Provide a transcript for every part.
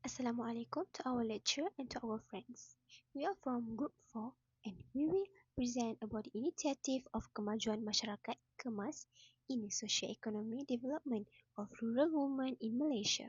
Assalamualaikum to our lecturer and to our friends. We are from Group 4 and we will present about the initiative of Kemajuan Masyarakat Kemas in the socio-economic development of rural women in Malaysia.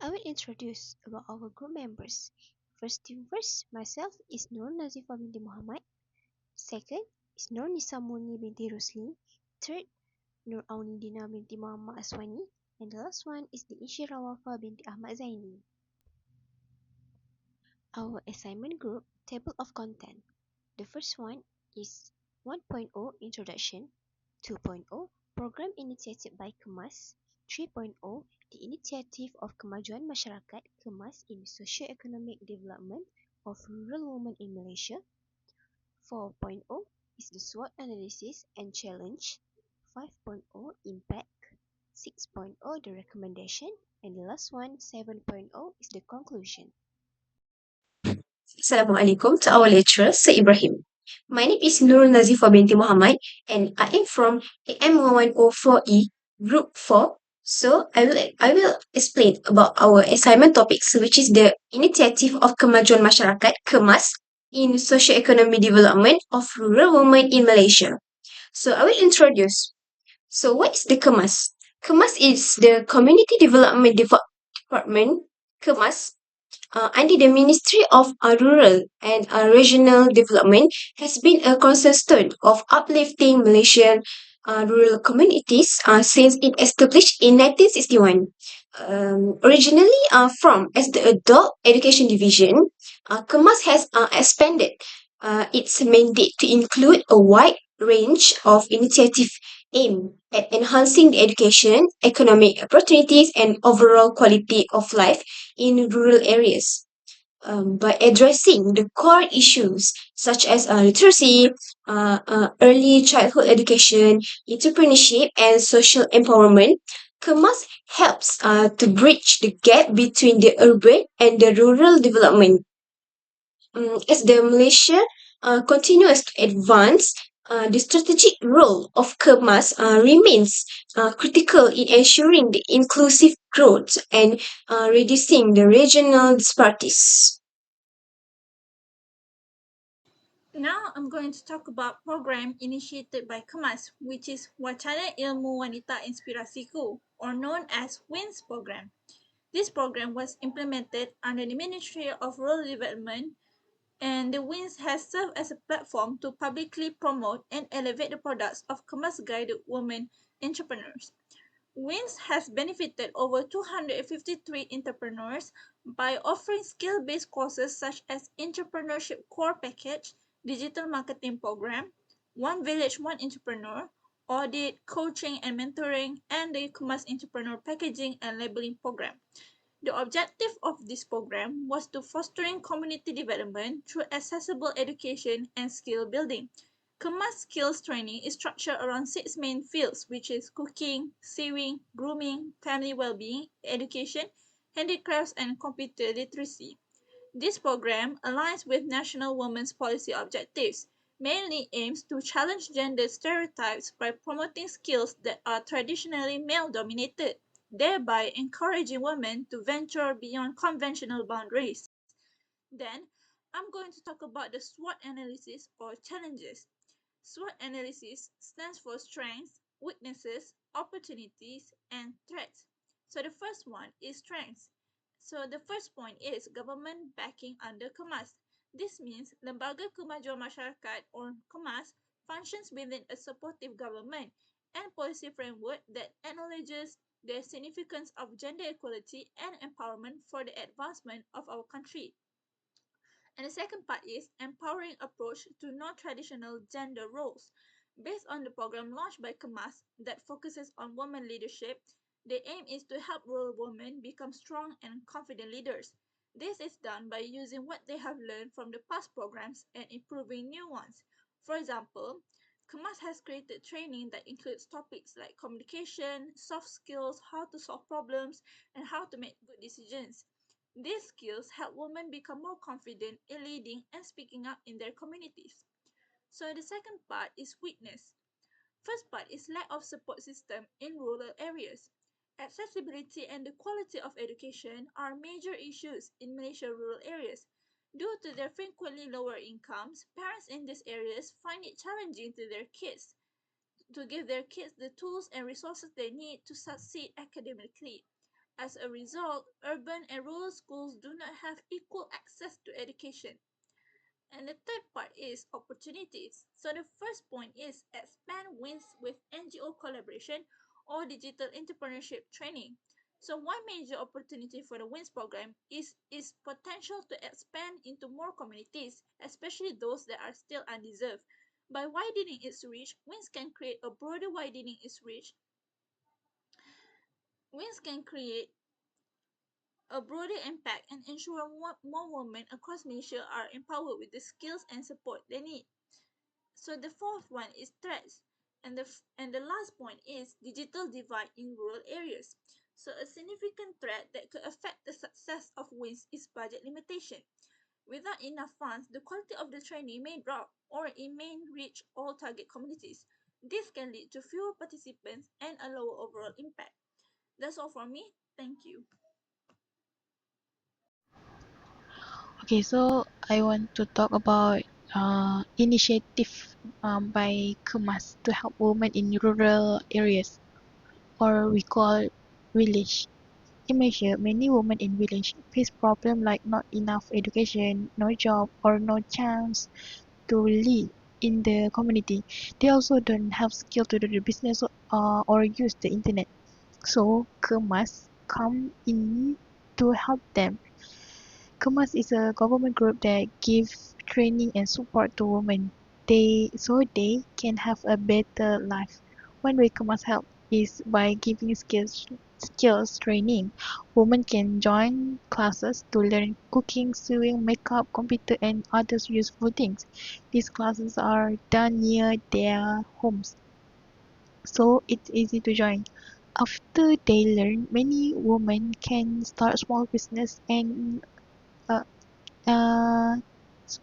I will introduce about our group members. First thing first, myself is NAZIEFA binti MOHAMAD. Second is NORNISA binti RUSLI. Third, AUNIDINA binti Muhammad ASWANI. And the last one is the INSYIRAH WAFA binti Ahmad ZAINI. Our assignment group table of content. The first one is 1.0 Introduction, 2.0 Program initiated by Kemas, 3.0 The initiative of Kemajuan Masyarakat Kemas in socio-economic development of rural women in Malaysia, 4.0 is the SWOT analysis and challenge, 5.0 Impact, 6.0 the recommendation, and the last one 7.0 is the conclusion. Assalamualaikum to our lecturer, Sir Ibrahim. My name is NAZIEFA binti Muhammad and I am from M104E Group 4. So I will explain about our assignment topics, which is the initiative of Kemajuan Masyarakat Kemas in socio-economic development of rural women in Malaysia. So I will introduce. So what is the Kemas? Kemas is the Community Development Department, Kemas, under the Ministry of Rural and Regional Development has been a cornerstone of uplifting Malaysian rural communities since it established in 1961. Originally from as the Adult Education Division, Kemas has expanded its mandate to include a wide range of initiatives aimed at enhancing the education, economic opportunities, and overall quality of life in rural areas. By addressing the core issues such as literacy, early childhood education, entrepreneurship, and social empowerment, Kemas helps to bridge the gap between the urban and the rural development. As the Malaysia continues to advance, the strategic role of Kemas remains critical in ensuring the inclusive growth and reducing the regional disparities. Now I'm going to talk about program initiated by Kemas, which is Wacana Ilmu Wanita Inspirasiku, or known as WINS program. This program was implemented under the Ministry of Rural Development, and the WINS has served as a platform to publicly promote and elevate the products of Kemas-guided women entrepreneurs. WINS has benefited over 253 entrepreneurs by offering skill-based courses such as Entrepreneurship Core Package, Digital Marketing Program, One Village, One Entrepreneur, Audit, Coaching and Mentoring, and the Kemas Entrepreneur Packaging and Labeling Program. The objective of this program was to fostering community development through accessible education and skill building. Kemas skills training is structured around 6 main fields, which is cooking, sewing, grooming, family well-being, education, handicrafts, and computer literacy. This program aligns with National Women's Policy objectives, mainly aims to challenge gender stereotypes by promoting skills that are traditionally male-dominated, thereby encouraging women to venture beyond conventional boundaries. Then, I'm going to talk about the SWOT analysis or challenges. SWOT analysis stands for strengths, weaknesses, opportunities, and threats. So the first one is strengths. So the first point is government backing under Kemas. This means Lembaga Kemajuan Masyarakat or Kemas functions within a supportive government and policy framework that acknowledges the significance of gender equality and empowerment for the advancement of our country. And the second part is empowering approach to non-traditional gender roles. Based on the program launched by Kemas that focuses on women leadership, the aim is to help rural women become strong and confident leaders. This is done by using what they have learned from the past programs and improving new ones. For example, Kemas has created training that includes topics like communication, soft skills, how to solve problems, and how to make good decisions. These skills help women become more confident in leading and speaking up in their communities. So the second part is weakness. First part is lack of support system in rural areas. Accessibility and the quality of education are major issues in Malaysia's rural areas. Due to their frequently lower incomes, parents in these areas find it challenging to give their kids the tools and resources they need to succeed academically. As a result, urban and rural schools do not have equal access to education. And the third part is opportunities. So the first point is expand wins with NGO collaboration or digital entrepreneurship training. So one major opportunity for the WINS program is potential to expand into more communities, especially those that are still undeserved. By widening its reach, WINS can create a broader widening its reach. WINS can create a broader impact and ensure more women across Malaysia are empowered with the skills and support they need. So the fourth one is threats. And the last point is digital divide in rural areas. So a significant threat that could affect the success of WINS is budget limitation. Without enough funds, the quality of the training may drop or it may reach all target communities. This can lead to fewer participants and a lower overall impact. That's all for me. Thank you. Okay, so I want to talk about initiative by Kemas to help women in rural areas, or we call village. In Malaysia, many women in village face problems like not enough education, no job, or no chance to lead in the community. They also don't have skill to do the business or use the internet. So Kemas come in to help them. Kemas is a government group that gives training and support to women so they can have a better life. One way Kemas help is by giving skills training. Women can join classes to learn cooking, sewing, makeup, computer and other useful things. These classes are done near their homes, so it's easy to join. After they learn, many women can start small business and uh, uh,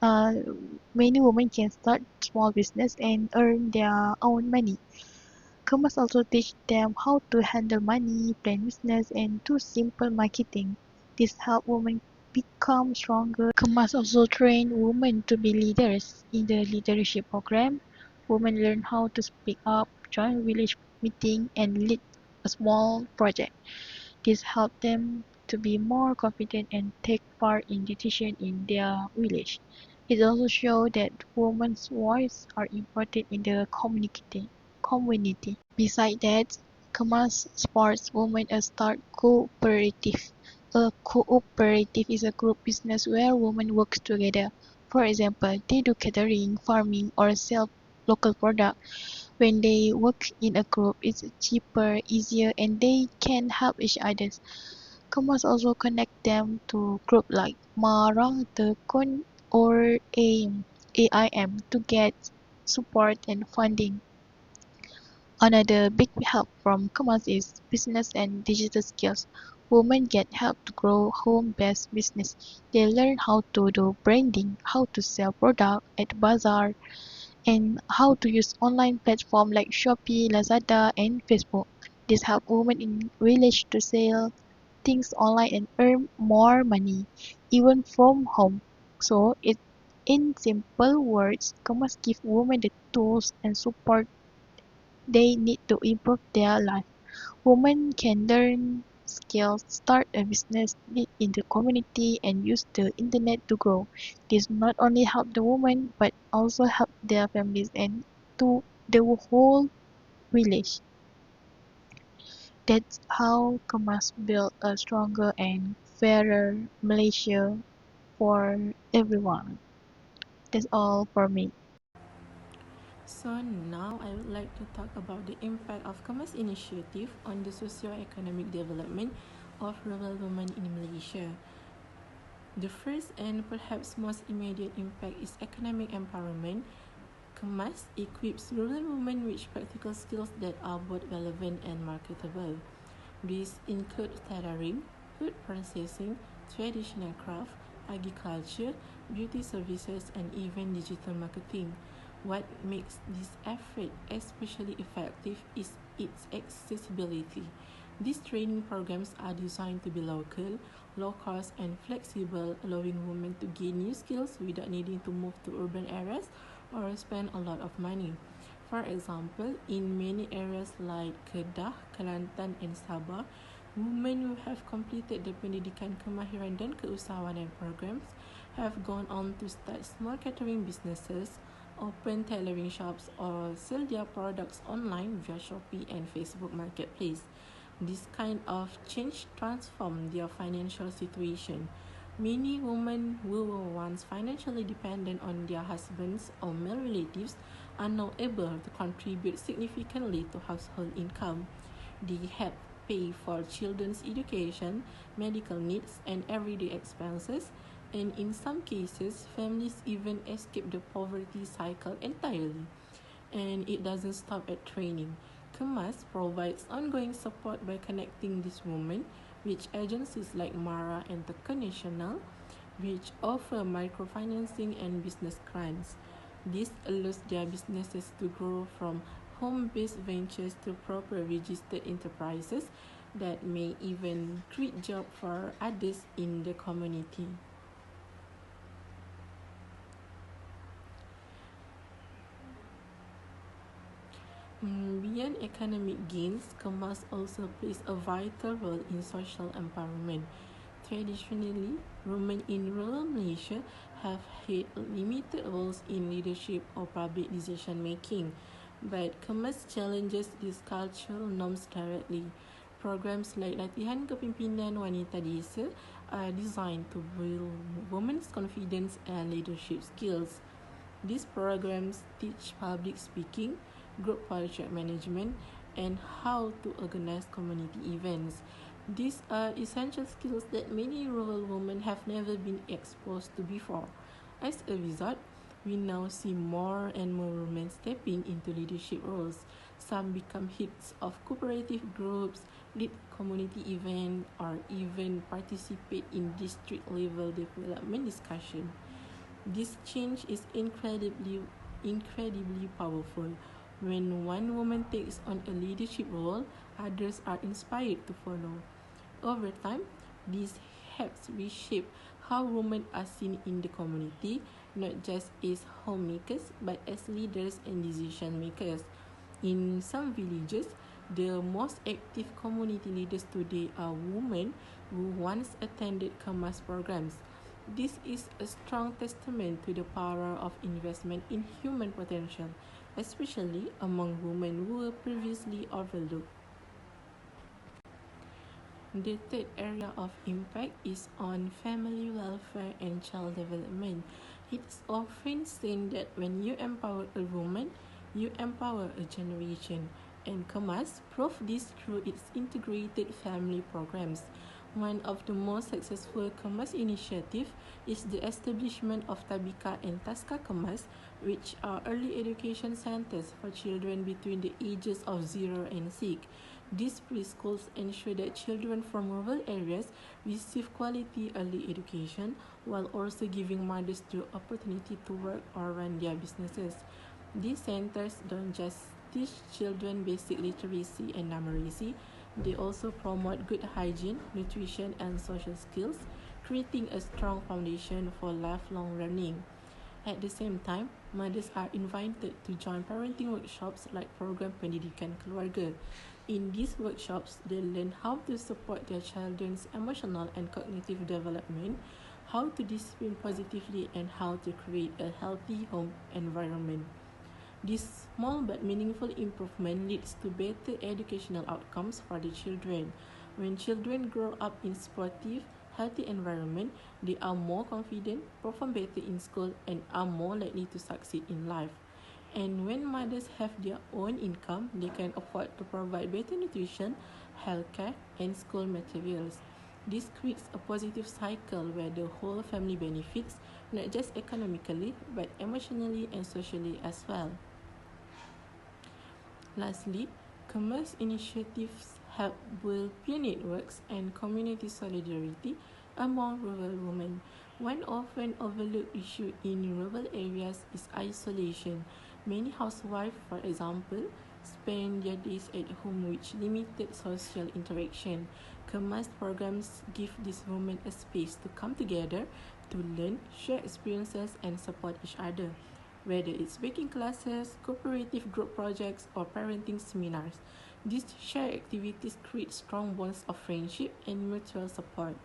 uh, many women can start small business and earn their own money. Commerce also teach them how to handle money, plan business, and do simple marketing. This help women become stronger. Commerce also train women to be leaders. In the leadership program, women learn how to speak up, join village meeting, and lead a small project. This helped them to be more confident and take part in decisions in their village. It also shows that women's voice are important in the community. Besides that, Kemas supports women a start cooperative. A cooperative is a group business where women work together. For example, they do catering, farming, or sell local products. When they work in a group, it's cheaper, easier, and they can help each other. Commerce also connect them to groups like MARA, Tekun, or AIM to get support and funding. Another big help from Commerce is business and digital skills. Women get help to grow home-based business. They learn how to do branding, how to sell product at bazaar, and how to use online platforms like Shopee, Lazada, and Facebook. This helps women in village to sell things online and earn more money, even from home. So, in simple words, Commerce give women the tools and support they need to improve their life. Women can learn skills, start a business, live in the community, and use the internet to grow. This not only help the women but also help their families and to the whole village. That's how Kemas built a stronger and fairer Malaysia for everyone. That's all for me. So now I would like to talk about the impact of Kemas initiative on the socio-economic development of rural women in Malaysia. The first and perhaps most immediate impact is economic empowerment. Kemas equips rural women with practical skills that are both relevant and marketable. These include tailoring, food processing, traditional craft, agriculture, beauty services, and even digital marketing. What makes this effort especially effective is its accessibility. These training programs are designed to be local, low cost, and flexible, allowing women to gain new skills without needing to move to urban areas or spend a lot of money. For example, in many areas like Kedah, Kelantan, and Sabah, women who have completed the Pendidikan Kemahiran dan Keusahawanan programs have gone on to start small catering businesses, open tailoring shops, or sell their products online via Shopee and Facebook Marketplace. This kind of change transformed their financial situation. Many women who were once financially dependent on their husbands or male relatives are now able to contribute significantly to household income. They help pay for children's education, medical needs, and everyday expenses, and in some cases, families even escape the poverty cycle entirely. And it doesn't stop at training. Kemas provides ongoing support by connecting these women with agencies like MARA and Tekun Nasional, which offer microfinancing and business grants. This allows their businesses to grow from home-based ventures to proper registered enterprises that may even create jobs for others in the community. Beyond economic gains, Kemas also plays a vital role in social empowerment. Traditionally, women in rural Malaysia have had limited roles in leadership or public decision making, but Kemas challenges these cultural norms directly. Programs like Latihan Kepimpinan Wanita Desa are designed to build women's confidence and leadership skills. These programs teach public speaking, group project management, and how to organize community events. These are essential skills that many rural women have never been exposed to before. As a result, we now see more and more women stepping into leadership roles. Some become heads of cooperative groups, lead community events, or even participate in district-level development discussion. This change is incredibly powerful. When one woman takes on a leadership role, others are inspired to follow. Over time, this helps reshape how women are seen in the community, not just as homemakers, but as leaders and decision makers. In some villages, the most active community leaders today are women who once attended Kemas programs. This is a strong testament to the power of investment in human potential, especially among women who were previously overlooked. The third area of impact is on family welfare and child development. It is often seen that when you empower a woman, you empower a generation, and Kemas proved this through its integrated family programs. One of the most successful Kemas initiatives is the establishment of Tabika and Taska Kemas, which are early education centers for children between the ages of 0 and 6. These preschools ensure that children from rural areas receive quality early education while also giving mothers the opportunity to work or run their businesses. These centers don't just teach children basic literacy and numeracy, they also promote good hygiene, nutrition, and social skills, creating a strong foundation for lifelong learning. At the same time, mothers are invited to join parenting workshops like Program Pendidikan Keluarga. In these workshops, they learn how to support their children's emotional and cognitive development, how to discipline positively, and how to create a healthy home environment. This small but meaningful improvement leads to better educational outcomes for the children. When children grow up in supportive, healthy environment, they are more confident, perform better in school, and are more likely to succeed in life. And when mothers have their own income, they can afford to provide better nutrition, healthcare, and school materials. This creates a positive cycle where the whole family benefits, not just economically, but emotionally and socially as well. Lastly, Kemas initiatives help build peer networks and community solidarity among rural women. One often overlooked issue in rural areas is isolation. Many housewives, for example, spend their days at home with limited social interaction. Kemas programs give these women a space to come together, to learn, share experiences, and support each other. Whether it's baking classes, cooperative group projects, or parenting seminars, these shared activities create strong bonds of friendship and mutual support.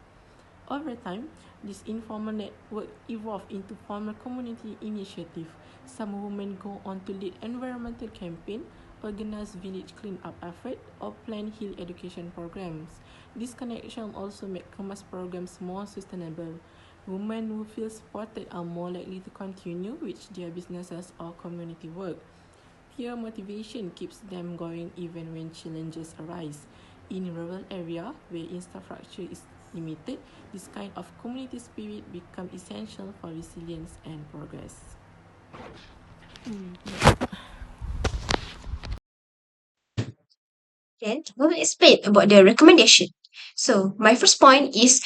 Over time, this informal network evolved into formal community initiative. Some women go on to lead environmental campaign, organize village clean-up effort, or plan hill education programs. This connection also make Kemas programs more sustainable. Women who feel supported are more likely to continue with their businesses or community work. Peer motivation keeps them going even when challenges arise. In rural area where infrastructure is limited, this kind of community spirit becomes essential for resilience and progress. Then we will explain about the recommendation. So my first point is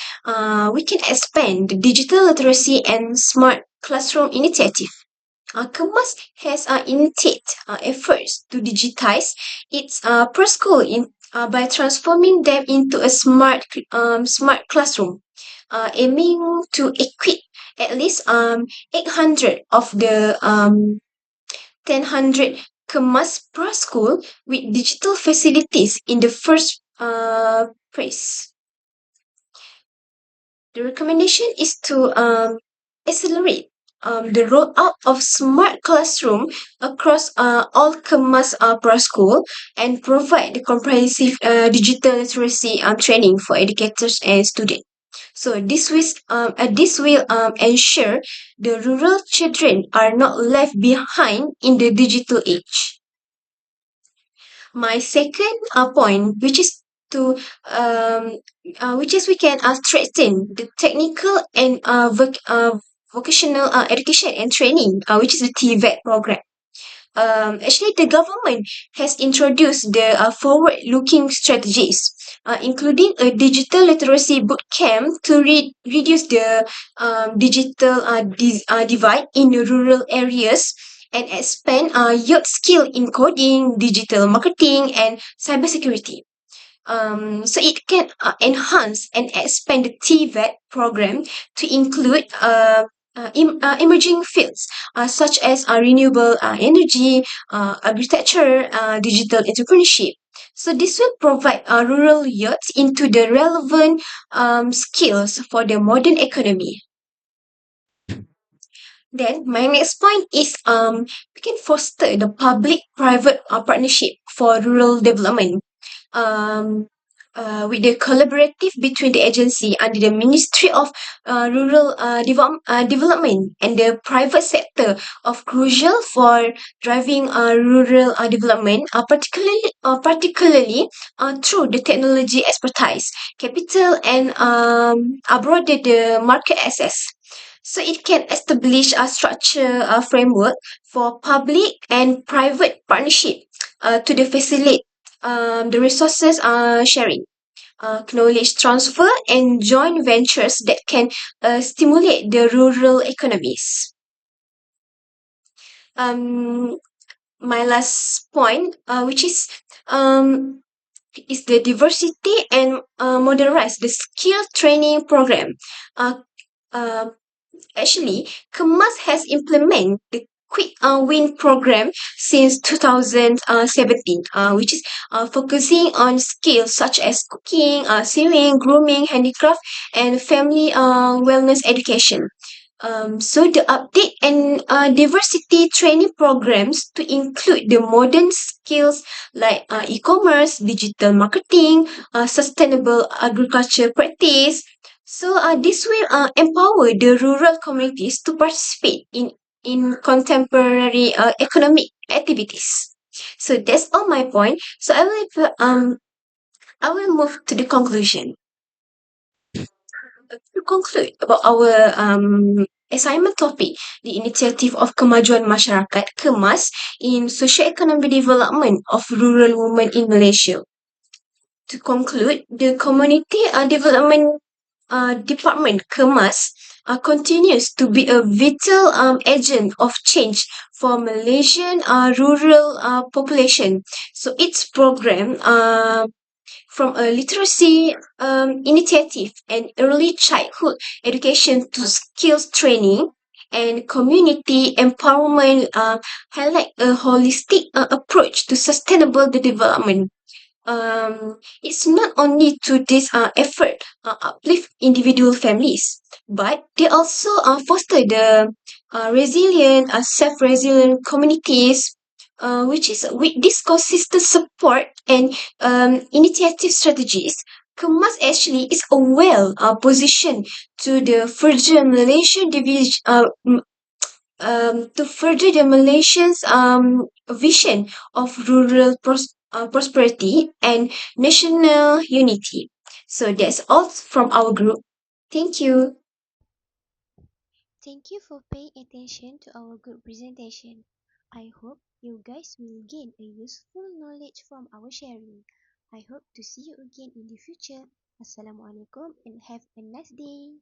we can expand the digital literacy and smart classroom initiative. Kemas has initiated efforts to digitize its preschool by transforming them into a smart classroom, aiming to equip at least 800 of the 1,000 Kemas preschool with digital facilities in the first place. The recommendation is to accelerate the rollout of smart classroom across all Kemas preschool and provide the comprehensive digital literacy training for educators and students. So this will ensure the rural children are not left behind in the digital age. My second point, which is we can strengthen the technical and vocational education and training, which is the TVET program. Actually, the government has introduced the forward-looking strategies, including a digital literacy boot camp to reduce the digital divide in the rural areas and expand youth skill in coding, digital marketing, and cybersecurity. So it can enhance and expand the TVET program to include emerging fields such as renewable energy, agriculture, digital entrepreneurship. So this will provide rural youth into the relevant skills for the modern economy. Then my next point is we can foster the public-private partnership for rural development. Um, with the collaborative between the agency under the Ministry of Rural Development and the private sector of crucial for driving rural development, particularly through the technology expertise, capital, and broader the market access. So it can establish a structure framework for public and private partnership to the facilitate the resources sharing, knowledge transfer, and joint ventures that can stimulate the rural economies. Um, my last point, which is the diversity and modernize the skill training program. Uh, uh, Actually, Kemas has implemented the Quick Win program since 2017, which is focusing on skills such as cooking, sewing, grooming, handicraft, and family wellness education. So the update and diversity training programs to include the modern skills like e-commerce, digital marketing, sustainable agriculture practice. So this will empower the rural communities to participate in contemporary economic activities. So that's all my point. So I will move to the conclusion. To conclude about our assignment topic, the initiative of Kemajuan Masyarakat Kemas in socio-economic development of rural women in Malaysia. To conclude, the community development department Kemas continues to be a vital agent of change for Malaysian rural population. So its program from a literacy initiative and early childhood education to skills training and community empowerment highlight a holistic approach to sustainable development. It's not only to this effort uplift individual families, but they also foster the resilient, self-resilient communities, which is with this consistent support and initiative strategies. Kemas actually is a well positioned to the further Malaysian division, to further the Malaysians' vision of rural prosperity and national unity. So that's all from our group. Thank you. Thank you for paying attention to our good presentation. I hope you guys will gain a useful knowledge from our sharing. I hope to see you again in the future. Assalamualaikum and have a nice day.